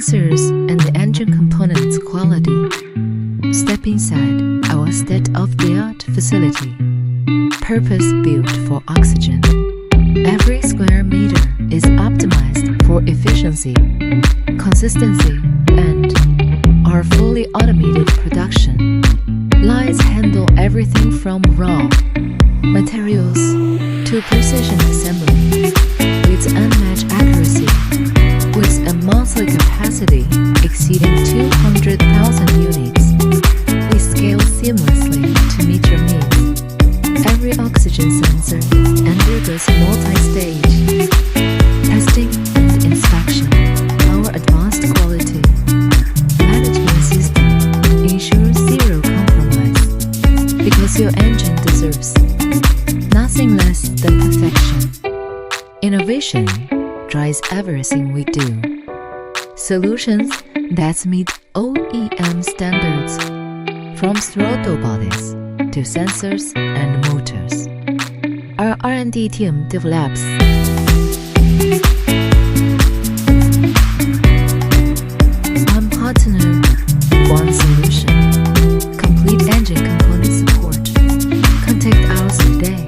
sensors and the engine components quality. Step inside our state-of-the-art facility, purpose-built for oxygen. Every square meter is optimized for efficiency, consistency, and our fully automated production. Lines handle everything from raw materials to precision assembly with unmatched accuracy. With a monthly capacity exceeding 200,000 units, we scale seamlessly to meet your needs. Every oxygen sensor undergoes multi-stage testing and inspection. Our advanced quality management system ensures zero compromise, because your engine deserves nothing less than perfection. Innovation drives everything we do. Solutions that meet OEM standards, from throttle bodies to sensors and motors. Our R&D team develops one partner, one solution, complete engine component support. Contact hours a day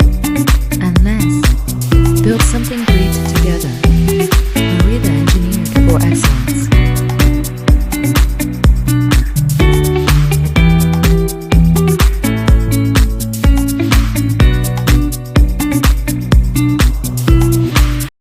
and less. Build something great together. LOREADA engineered for excellence.